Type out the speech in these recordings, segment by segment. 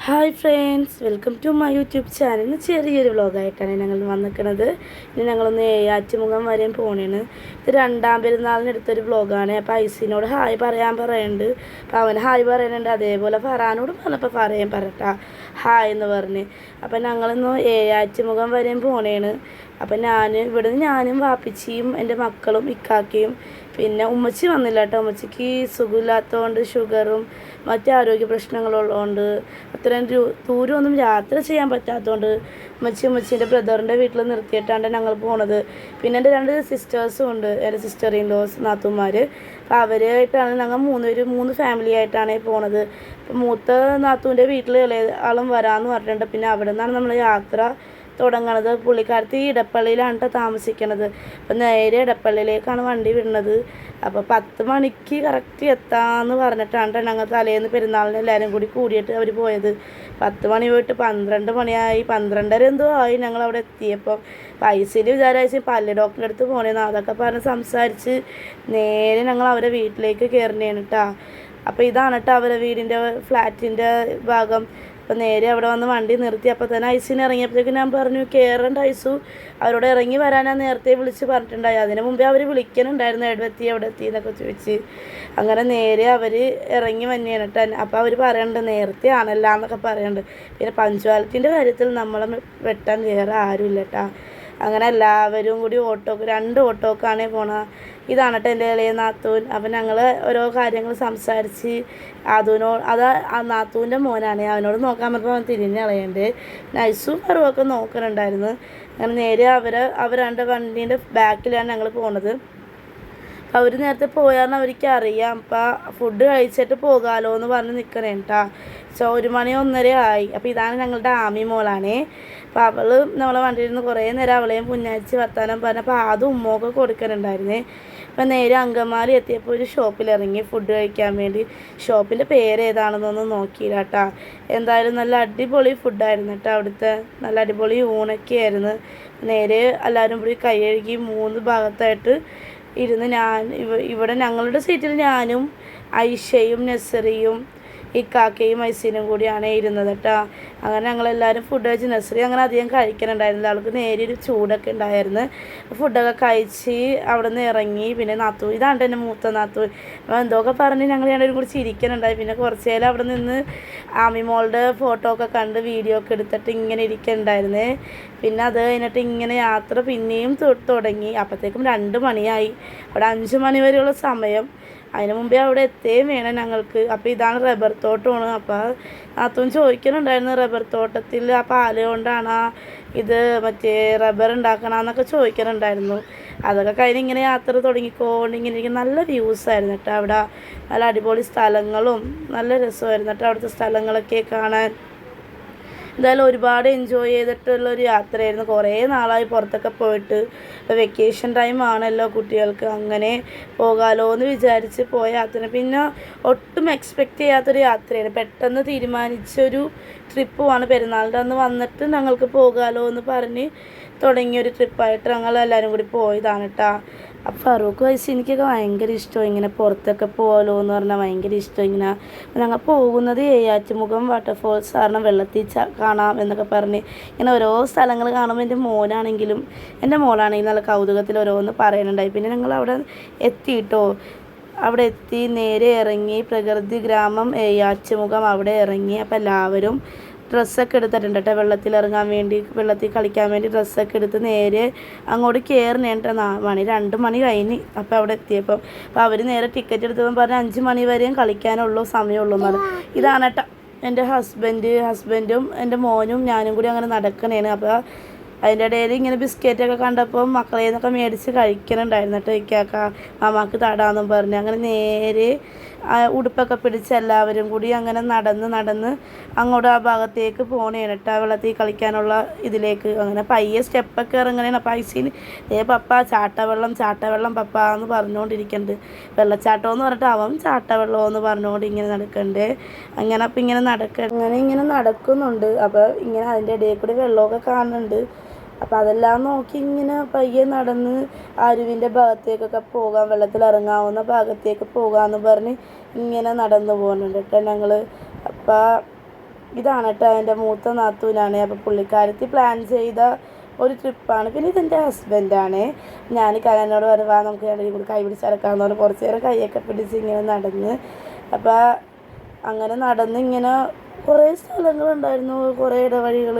Hi friends, welcome to my YouTube channel. ചെറിയൊരു വ്ളോഗായിട്ടാണ് ഞങ്ങൾ വന്നിരിക്കുന്നത്. ഇനി ഞങ്ങളൊന്ന് ഏയാറ്റുമുഖം വരെയും പോണേണ്. ഇത് രണ്ടാം പെരുന്നാളിന് എടുത്തൊരു വ്ളോഗാണ്. അപ്പോൾ ഐസിനോട് ഹായ് പറയുന്നുണ്ട്. അപ്പോൾ അവൻ ഹായ് പറയുന്നുണ്ട്. അതേപോലെ ഫറാനോട് പറഞ്ഞപ്പോൾ പറയട്ടാ ഹായ് എന്ന് പറഞ്ഞ്. അപ്പം ഞങ്ങളിന്ന് ഏയാറ്റുമുഖം വരെയും പോണേണ്. അപ്പം ഞാനും വാപ്പിച്ചിയും എൻ്റെ മക്കളും ഇക്കാക്കയും പിന്നെ ഉമ്മച്ചി വന്നില്ല കേട്ടോ. ഉമ്മച്ചിക്ക് സുഖമില്ലാത്തതുകൊണ്ട് ഷുഗറും മറ്റ് ആരോഗ്യ പ്രശ്നങ്ങളുള്ളതുകൊണ്ട് അത്രയും ദൂരമൊന്നും യാത്ര ചെയ്യാൻ പറ്റാത്തതുകൊണ്ട് ഉമ്മച്ചീൻ്റെ ബ്രദറിൻ്റെ വീട്ടിൽ നിർത്തിയിട്ടാണ് ഞങ്ങൾ പോണത്. പിന്നെ എൻ്റെ 2 സിസ്റ്റേഴ്സും ഉണ്ട്, എൻ്റെ സിസ്റ്റർ ഇൻ ലോസ് നാത്തുമാർ. അപ്പോൾ അവരായിട്ടാണ് ഞങ്ങൾ 3 ഫാമിലി ആയിട്ടാണ് പോണത്. അപ്പോൾ മൂത്ത നാത്തൂൻ്റെ വീട്ടിൽ ഇളയ ആളും വരാമെന്ന് പറഞ്ഞിട്ടുണ്ട്. പിന്നെ അവിടെ നിന്നാണ് നമ്മൾ യാത്ര തുടങ്ങണത്. പുള്ളിക്കാരത്തി ഇടപ്പള്ളിയിലാണ് താമസിക്കണത്. അപ്പം നേരെ ഇടപ്പള്ളിയിലേക്കാണ് വണ്ടി വിടുന്നത്. അപ്പോൾ 10 മണിക്ക് കറക്റ്റ് എത്താമെന്ന് പറഞ്ഞിട്ടാണ് ഞങ്ങൾ തലേന്ന് പെരുന്നാളിന് എല്ലാവരും കൂടിയിട്ട് അവർ പോയത്. 10 മണി പോയിട്ട് 12 മണിയായി, 12:30 എന്തോ ആയി ഞങ്ങൾ അവിടെ എത്തിയപ്പോൾ. പൈസയിൽ വിചാരിച്ച് പല്ല് ഡോക്ടറിൻ്റെ അടുത്ത് പോണേന്ന് അതൊക്കെ പറഞ്ഞ് സംസാരിച്ച് നേരെ ഞങ്ങൾ അവരെ വീട്ടിലേക്ക് കയറുന്നതാണ് കേട്ടോ. അപ്പോൾ ഇതാണ് കേട്ടോ അവരെ വീടിൻ്റെ ഫ്ലാറ്റിൻ്റെ ഭാഗം. അപ്പോൾ നേരെ അവിടെ വന്ന് വണ്ടി നിർത്തി. അപ്പോൾ തന്നെ ഐസിന് ഇറങ്ങിയപ്പോഴത്തേക്കും ഞാൻ പറഞ്ഞു കയറേണ്ട ഐസു, അവരോട് ഇറങ്ങി വരാൻ ഞാൻ നേരത്തെ വിളിച്ച് പറഞ്ഞിട്ടുണ്ടായി. അതിന് മുമ്പേ അവർ വിളിക്കുന്നുണ്ടായിരുന്നു എവിടെ എത്തി എന്നൊക്കെ ചോദിച്ച്. അങ്ങനെ നേരെ അവർ ഇറങ്ങി വന്നെയാണ് കേട്ടോ. അപ്പോൾ അവർ പറയുന്നുണ്ട് നേരത്തെ ആണല്ല എന്നൊക്കെ പറയുന്നുണ്ട്. പിന്നെ പഞ്ച്വാലിറ്റീൻ്റെ കാര്യത്തിൽ നമ്മളെ വെട്ടാൻ വേറെ ആരുമില്ല കേട്ടോ. അങ്ങനെ എല്ലാവരും കൂടി 2 ഓട്ടോക്കാണ് പോണത്. ഇതാണ് കേട്ടോ എൻ്റെ ഇളയ നാത്തൂൻ. അപ്പം ഞങ്ങൾ ഓരോ കാര്യങ്ങൾ സംസാരിച്ച് അത് ആ നാത്തൂൻ്റെ മോനാണ്. അവനോട് നോക്കാൻ പറഞ്ഞപ്പോൾ അവൻ തിരിഞ്ഞ് കളയുന്നുണ്ട്. നൈസും പറുവൊക്കെ നോക്കുന്നുണ്ടായിരുന്നു. അങ്ങനെ നേരെ അവരുടെ വണ്ടീൻ്റെ ബാക്കിലാണ് ഞങ്ങൾ പോണത്. അവർ നേരത്തെ പോയാൽ അവർക്ക് അറിയാം. അപ്പം ഫുഡ് കഴിച്ചിട്ട് പോകാമല്ലോ എന്ന് പറഞ്ഞ് നിൽക്കണേ കേട്ടോ. 1 മണി 1:30 ആയി. അപ്പോൾ ഇതാണ് ഞങ്ങളുടെ ആമി മോളാണേ. അപ്പോൾ അവൾ നമ്മളെ വണ്ടിയിൽ നിന്ന് കുറേ നേരം അവളെയും പുന്നാരിച്ച് വർത്താനം പറഞ്ഞപ്പോൾ അതും ഉമ്മൊക്കെ കൊടുക്കുന്നുണ്ടായിരുന്നേ. അപ്പം നേരെ അങ്കമാലി എത്തിയപ്പോൾ ഒരു ഷോപ്പിലിറങ്ങി ഫുഡ് കഴിക്കാൻ വേണ്ടി. ഷോപ്പിൻ്റെ പേര് ഏതാണെന്നൊന്നും നോക്കിയില്ല കേട്ടോ. എന്തായാലും നല്ല അടിപൊളി ഫുഡായിരുന്നു കേട്ടോ. അവിടുത്തെ നല്ല അടിപൊളി ഊണൊക്കെ ആയിരുന്നു. നേരെ എല്ലാവരും കൂടി കൈ കഴുകി 3 ഭാഗത്തായിട്ട് ഇരുന്ന് ഇവിടെ ഞങ്ങളുടെ സീറ്റിൽ ഞാനും ഐഷയും നസറിയും ഇക്കാക്കയും ഐസിനും കൂടിയാണ് ഇരുന്നത് കേട്ടോ. അങ്ങനെ ഞങ്ങളെല്ലാവരും ഫുഡ് കഴിച്ച് നസറി അങ്ങനെ അധികം കഴിക്കാനുണ്ടായിരുന്നില്ല. അവൾക്ക് നേരിയൊരു ചൂടൊക്കെ ഉണ്ടായിരുന്നു. ഫുഡൊക്കെ കഴിച്ച് അവിടെ നിന്ന് ഇറങ്ങി. പിന്നെ ഇതാണ്ട് എൻ്റെ മൂത്ത നാത്തൂൻ എന്തൊക്കെ പറഞ്ഞ് ഞങ്ങൾ രണ്ടുപേരും കൂടി ചിരിക്കാനുണ്ടായി. പിന്നെ കുറച്ച് നേരം അവിടെ നിന്ന് ആമിമോളുടെ ഫോട്ടോ ഒക്കെ കണ്ട് വീഡിയോ ഒക്കെ എടുത്തിട്ട് ഇങ്ങനെ ഇരിക്കുന്നുണ്ടായിരുന്നേ. പിന്നെ അത് കഴിഞ്ഞിട്ട് ഇങ്ങനെ യാത്ര പിന്നെയും തുടങ്ങി. അപ്പോഴത്തേക്കും 2 മണിയായി. അവിടെ 5 മണി വരെയുള്ള സമയം. അതിന് മുമ്പേ അവിടെ എത്തുകയും വേണം ഞങ്ങൾക്ക്. അപ്പോൾ ഇതാണ് റബ്ബർ തോട്ടമാണ്. അപ്പോൾ നാത്തൂൻ ചോദിക്കുന്നുണ്ടായിരുന്നു റബ്ബർ തോട്ടത്തിൽ ആ പാല് കൊണ്ടാണ് ഇത് മറ്റേ റബ്ബർ ഉണ്ടാക്കണമെന്നൊക്കെ ചോദിക്കുന്നുണ്ടായിരുന്നു. അതൊക്കെ കഴിഞ്ഞ് ഇങ്ങനെ യാത്ര തുടങ്ങിക്കൊണ്ട് ഇങ്ങനെ ഇരിക്കും. നല്ല വ്യൂസായിരുന്നു കേട്ടോ അവിടെ. നല്ല അടിപൊളി സ്ഥലങ്ങളും നല്ല രസമായിരുന്നു കേട്ടോ അവിടുത്തെ സ്ഥലങ്ങളൊക്കെ കാണാൻ. എന്തായാലും ഒരുപാട് എൻജോയ് ചെയ്തിട്ടുള്ളൊരു യാത്രയായിരുന്നു. കുറേ നാളായി പുറത്തൊക്കെ പോയിട്ട്. ഇപ്പോൾ വെക്കേഷൻ ടൈം ആണല്ലോ കുട്ടികൾക്ക്. അങ്ങനെ പോകാമല്ലോ എന്ന് വിചാരിച്ച് പോയ യാത്ര. പിന്നെ ഒട്ടും എക്സ്പെക്റ്റ് ചെയ്യാത്തൊരു യാത്രയാണ്. പെട്ടെന്ന് തീരുമാനിച്ചൊരു ട്രിപ്പുമാണ്. പെരുന്നാളിൻ്റെ അന്ന് വന്നിട്ട് ഞങ്ങൾക്ക് പോകാമല്ലോ എന്ന് പറഞ്ഞ് തുടങ്ങിയൊരു ട്രിപ്പായിട്ട് ഞങ്ങൾ എല്ലാവരും കൂടി പോയതാണ് കേട്ടോ. അപ്പോൾ ഫറൂഖ് എനിക്കൊക്കെ ഭയങ്കര ഇഷ്ടമാണ് ഇങ്ങനെ പുറത്തൊക്കെ പോകാമല്ലോ എന്ന് പറഞ്ഞാൽ ഭയങ്കര ഇഷ്ടം. ഇങ്ങനെ ഞങ്ങൾ പോകുന്നത് ഏയാറ്റുമുഖം വാട്ടർഫോൾസ് കാരണം വെള്ളത്തിൽ കാണാം എന്നൊക്കെ പറഞ്ഞ് ഇങ്ങനെ ഓരോ സ്ഥലങ്ങൾ കാണുമ്പോൾ എൻ്റെ മോളാണെങ്കിലും നല്ല കൗതുകത്തിൽ ഓരോന്ന് പറയുന്നുണ്ടായി. പിന്നെ ഞങ്ങൾ അവിടെ എത്തിയിട്ടോ. അവിടെ എത്തി നേരെ ഇറങ്ങി പ്രകൃതി ഗ്രാമം ഏയാറ്റുമുഖം അവിടെ ഇറങ്ങി. അപ്പോൾ എല്ലാവരും ഡ്രസ്സൊക്കെ എടുത്തിട്ടുണ്ട് കേട്ടോ. വെള്ളത്തിൽ കളിക്കാൻ വേണ്ടി ഡ്രസ്സൊക്കെ എടുത്ത് നേരെ അങ്ങോട്ട് കയറുന്നേട്ടോ. 2 മണി കഴിഞ്ഞ് അപ്പോൾ അവിടെ എത്തിയപ്പോൾ അവർ നേരെ ടിക്കറ്റ് എടുത്തപ്പോൾ പറഞ്ഞ് 5 മണി വരെയും കളിക്കാനുള്ളൂ സമയമുള്ളൂ എന്നാണ്. ഇതാണ് കേട്ടോ എൻ്റെ ഹസ്ബൻഡും എൻ്റെ മോനും ഞാനും കൂടി അങ്ങനെ നടക്കണേണ്. അപ്പോൾ അതിൻ്റെ ഇടയിൽ ഇങ്ങനെ ബിസ്ക്കറ്റൊക്കെ കണ്ടപ്പോൾ മക്കളെ നിന്നൊക്കെ മേടിച്ച് കഴിക്കണുണ്ടായിരുന്നു കേട്ടോ. ഇക്കാക്ക മാമാക്ക് തടാന്നും പറഞ്ഞ് അങ്ങനെ നേരെ ഉടുപ്പൊക്കെ പിടിച്ച് എല്ലാവരും കൂടി അങ്ങനെ നടന്ന് അങ്ങോട്ട് ആ ഭാഗത്തേക്ക് പോണേണ് കേട്ടോ. വെള്ളത്തിൽ കളിക്കാനുള്ള ഇതിലേക്ക് അങ്ങനെ പയ്യെ സ്റ്റെപ്പൊക്കെ ഇറങ്ങണേണ്. അപ്പോൾ ഐസിന് പപ്പ ചാട്ടവെള്ളം പപ്പ എന്ന് പറഞ്ഞുകൊണ്ടിരിക്കുന്നുണ്ട്. വെള്ളച്ചാട്ടം എന്ന് പറഞ്ഞിട്ട് അവൻ ചാട്ടവെള്ളം എന്ന് പറഞ്ഞുകൊണ്ട് ഇങ്ങനെ നടക്കണ്ടേ. അങ്ങനെ അപ്പോൾ ഇങ്ങനെ നടക്കുന്നുണ്ട്. അപ്പോൾ ഇങ്ങനെ അതിൻ്റെ ഇടയിൽ കൂടി വെള്ളമൊക്കെ കാണുന്നുണ്ട്. അപ്പോൾ അതെല്ലാം നോക്കി ഇങ്ങനെ പയ്യെ നടന്ന് അരുവിൻ്റെ ഭാഗത്തേക്കൊക്കെ പോകാം, വെള്ളത്തിൽ ഇറങ്ങാവുന്ന ഭാഗത്തേക്ക് പോകാമെന്ന് പറഞ്ഞ് ഇങ്ങനെ നടന്നു പോകുന്നുണ്ട് കേട്ടോ ഞങ്ങൾ. അപ്പോൾ ഇതാണ് കേട്ടോ എൻ്റെ മൂത്ത നാത്തൂനാണ്. അപ്പോൾ പുള്ളിക്കാരത്തി പ്ലാൻ ചെയ്ത ഒരു ട്രിപ്പാണ്. പിന്നെ ഇതെൻ്റെ ഹസ്ബൻഡാണ്. ഞാൻ കലനോട് വരുവാ നമുക്ക് രണ്ടും കൂടി കൈ പിടിച്ചടക്കാമെന്ന് പറഞ്ഞ് കുറച്ച് നേരം കൈയൊക്കെ പിടിച്ച് ഇങ്ങനെ നടന്ന്. അപ്പോൾ അങ്ങനെ നടന്ന് ഇങ്ങനെ കുറേ സ്ഥലങ്ങളുണ്ടായിരുന്നു, കുറേ ഇടവഴികൾ.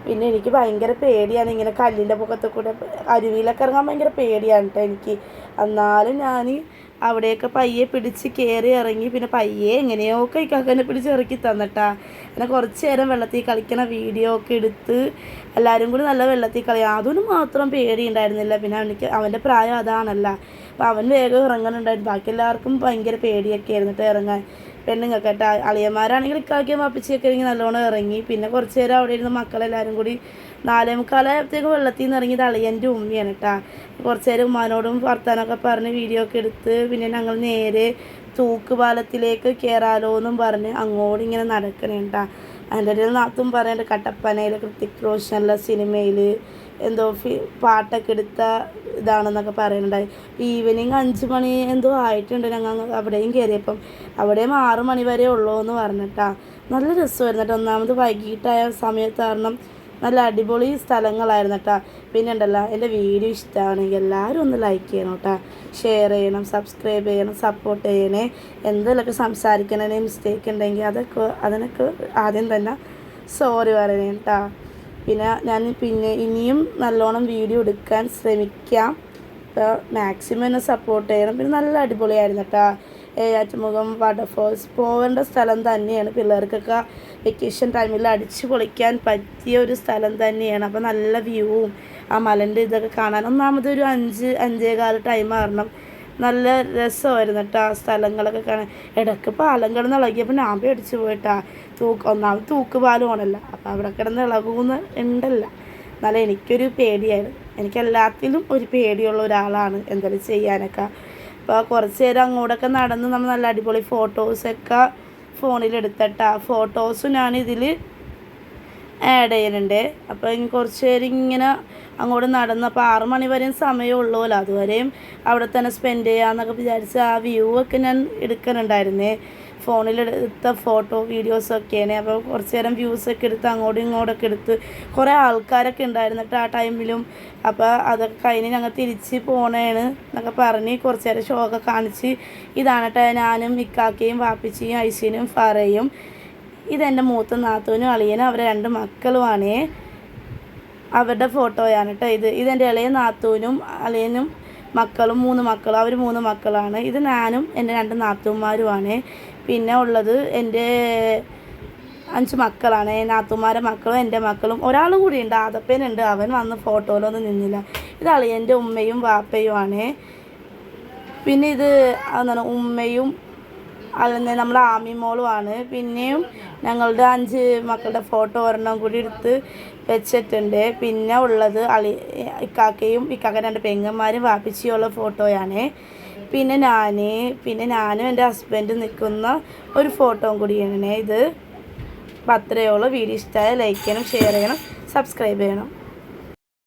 പിന്നെ എനിക്ക് ഭയങ്കര പേടിയാണ് ഇങ്ങനെ കല്ലിൻ്റെ പൊക്കത്തിൽ കൂടെ അരുവിയിലൊക്കെ ഇറങ്ങാൻ ഭയങ്കര പേടിയാണ് കേട്ടോ എനിക്ക്. എന്നാലും ഞാൻ അവിടെയൊക്കെ പയ്യെ പിടിച്ച് കയറി ഇറങ്ങി. പിന്നെ പയ്യെ എങ്ങനെയൊക്കെ ഇക്കാക്കനെ പിടിച്ച് ഇറക്കി തന്നിട്ടാ. പിന്നെ കുറച്ച് നേരം വെള്ളത്തിൽ കളിക്കണ വീഡിയോ ഒക്കെ എടുത്ത് എല്ലാവരും കൂടി നല്ല വെള്ളത്തിൽ കളിയാം. അതിന് മാത്രം പേടി ഉണ്ടായിരുന്നില്ല. പിന്നെ അവൻ്റെ പ്രായം അതാണല്ല, അപ്പോൾ അവൻ വേഗം ഇറങ്ങുന്നുണ്ടായിരുന്നു. ബാക്കി എല്ലാവർക്കും ഭയങ്കര പേടിയൊക്കെ ആയിരുന്നിട്ട് ഇറങ്ങാൻ. പെണ്ണുങ്ങൾക്ക് കേട്ടോ. അളിയന്മാരാണെങ്കിൽ ഇക്കാക്കിയും വാപ്പിച്ചിയൊക്കെ ആണെങ്കിൽ നല്ലോണം ഇറങ്ങി. പിന്നെ കുറച്ച് നേരം അവിടെ ഇരുന്ന് മക്കളെല്ലാവരും കൂടി 4:45 വെള്ളത്തിൽ നിന്ന് ഇറങ്ങിയത് അളിയൻ്റെ ഉമ്മയാണ് കേട്ടോ. കുറച്ച് നേരം ഉമ്മാനോടും വർത്താനമൊക്കെ പറഞ്ഞ് വീഡിയോ ഒക്കെ എടുത്ത് പിന്നെ ഞങ്ങൾ നേരെ തൂക്കുപാലത്തിലേക്ക് കയറാലോ എന്നും പറഞ്ഞ് അങ്ങോട്ട് ഇങ്ങനെ നടക്കണേ കേട്ടോ. അതിൻ്റെ ഇടയിൽ നാത്തും പറയേണ്ട കട്ടപ്പനയിൽ ഹൃത്തിക് റോഷനുള്ള സിനിമയിൽ എന്തോ പാട്ടൊക്കെ എടുത്ത ഇതാണെന്നൊക്കെ പറയുന്നുണ്ടായി. ഈവനിങ് 5 മണി എന്തോ ആയിട്ടുണ്ട് ഞങ്ങൾ അവിടെയും കയറിയപ്പം. അവിടെയും 6 മണി വരെ ഉള്ളൂ എന്ന് പറഞ്ഞിട്ടാ. നല്ല രസമായിരുന്നു കേട്ടോ. ഒന്നാമത് വൈകിട്ടായ സമയത്ത് കാരണം നല്ല അടിപൊളി സ്ഥലങ്ങളായിരുന്നു കേട്ടോ. പിന്നെ ഉണ്ടല്ലോ, എൻ്റെ വീഡിയോ ഇഷ്ടമാണെങ്കിൽ എല്ലാവരും ഒന്ന് ലൈക്ക് ചെയ്യണം കേട്ടോ, ഷെയർ ചെയ്യണം, സബ്സ്ക്രൈബ് ചെയ്യണം, സപ്പോർട്ട് ചെയ്യണേ. എന്തെങ്കിലുമൊക്കെ സംസാരിക്കണേ മിസ്റ്റേക്ക് ഉണ്ടെങ്കിൽ അതിനൊക്കെ ആദ്യം തന്നെ സോറി പറയണേ കേട്ടോ. പിന്നെ ഇനിയും നല്ലോണം വീഡിയോ എടുക്കാൻ ശ്രമിക്കാം. അപ്പോൾ മാക്സിമം എന്നെ സപ്പോർട്ട് ചെയ്യണം. പിന്നെ നല്ല അടിപൊളിയായിരുന്നു കേട്ടോ. ഏയാറ്റുമുഖം വാട്ടർഫോൾസ് പോകേണ്ട സ്ഥലം തന്നെയാണ്. പിള്ളേർക്കൊക്കെ വെക്കേഷൻ ടൈമിൽ അടിച്ചു പൊളിക്കാൻ പറ്റിയ ഒരു സ്ഥലം തന്നെയാണ്. അപ്പോൾ നല്ല വ്യൂവും ആ മലൻ്റെ ഇതൊക്കെ കാണാൻ. ഒന്നാമത് ഒരു 5-5:15 ടൈം കാരണം നല്ല രസമായിരുന്നു കേട്ടോ. ആ സ്ഥലങ്ങളൊക്കെ കാണാൻ. ഇടയ്ക്ക് പാലം കിടന്ന് ഇളകിയപ്പോൾ ഞാൻ പേടിച്ച് പോയിട്ടാ. ഒന്നാമത് തൂക്കുപാലമാണല്ലോ, അപ്പോൾ അവിടെ കിടന്ന് ഇളകുമെന്ന് ഉണ്ടല്ല. എന്നാലും എനിക്കൊരു പേടിയായിരുന്നു. എനിക്കെല്ലാത്തിലും ഒരു പേടിയുള്ള ഒരാളാണ് എന്തെങ്കിലും ചെയ്യാനൊക്കെ. അപ്പോൾ കുറച്ച് നേരം അങ്ങോട്ടൊക്കെ നടന്ന് നമ്മൾ നല്ല അടിപൊളി ഫോട്ടോസൊക്കെ ഫോണിലെടുത്തിട്ടാ. ഫോട്ടോസും ഞാനിതിൽ ആഡ് ചെയ്യുന്നുണ്ട്. അപ്പോൾ ഇനി കുറച്ച് നേരം ഇങ്ങനെ അങ്ങോട്ട് നടന്നപ്പോൾ 6 മണി വരെയും സമയമുള്ളൂല്ലോ, അതുവരെയും അവിടെ തന്നെ സ്പെൻഡ് ചെയ്യാമെന്നൊക്കെ വിചാരിച്ച് ആ വ്യൂ ഒക്കെ ഞാൻ എടുക്കുന്നുണ്ടായിരുന്നേ. ഫോണിലെടുത്ത ഫോട്ടോ വീഡിയോസൊക്കെയാണ്. അപ്പോൾ കുറച്ച് നേരം വ്യൂസൊക്കെ എടുത്ത് അങ്ങോട്ടും ഇങ്ങോട്ടൊക്കെ എടുത്ത് കുറേ ആൾക്കാരൊക്കെ ഉണ്ടായിരുന്നിട്ട് ആ ടൈമിലും. അപ്പോൾ അതൊക്കെ കഴിഞ്ഞ് ഞങ്ങൾ തിരിച്ച് പോണേണ് എന്നൊക്കെ പറഞ്ഞ് കുറച്ച് നേരം ഷോ ഒക്കെ കാണിച്ച്. ഇതാണ് കേട്ടോ ഞാനും ഇക്കാക്കയും വാപ്പിച്ചിയും ഐശിനും ഫറയും. ഇതെൻ്റെ മൂത്ത നാത്തൂനും അളിയനും അവരെ 2 മക്കളുമാണേ. അവരുടെ ഫോട്ടോയാണ് കേട്ടോ ഇതെൻ്റെ ഇളയ നാത്തൂനും അളിയനും മക്കളും 3 മക്കളും. അവർ 3 മക്കളാണ്. ഇത് ഞാനും എൻ്റെ 2 നാത്തൂന്മാരുമാണ്. പിന്നെ ഉള്ളത് എൻ്റെ 5 മക്കളാണ്. നാത്തൂന്മാരെ മക്കളും എൻ്റെ മക്കളും. ഒരാളും കൂടി ഉണ്ട്, ആദപ്പനുണ്ട്. അവൻ വന്ന് ഫോട്ടോയിലൊന്നും നിന്നില്ല. ഇത് അളിയൻ്റെ ഉമ്മയും വാപ്പയുമാണ്. പിന്നെ ഇത് എന്താണ് ഉമ്മയും അതിൽ നമ്മുടെ ആമിമോളുമാണ്. പിന്നെയും ഞങ്ങളുടെ 5 മക്കളുടെ ഫോട്ടോ ഒരെണ്ണം കൂടി എടുത്ത് വെച്ചിട്ടുണ്ട്. പിന്നെ ഉള്ളത് ഇക്കാക്കയും 2 പെങ്ങന്മാരും വാപ്പിച്ചിയുള്ള ഫോട്ടോയാണ്. പിന്നെ ഞാനും എൻ്റെ ഹസ്ബൻഡ് നിൽക്കുന്ന ഒരു ഫോട്ടോയും കൂടിയാണ് ഇത്. അപ്പോൾ അത്രയേ ഉള്ളൂ. വീഡിയോ ഇഷ്ടമായ ലൈക്ക് ചെയ്യണം, ഷെയർ ചെയ്യണം, സബ്സ്ക്രൈബ് ചെയ്യണം.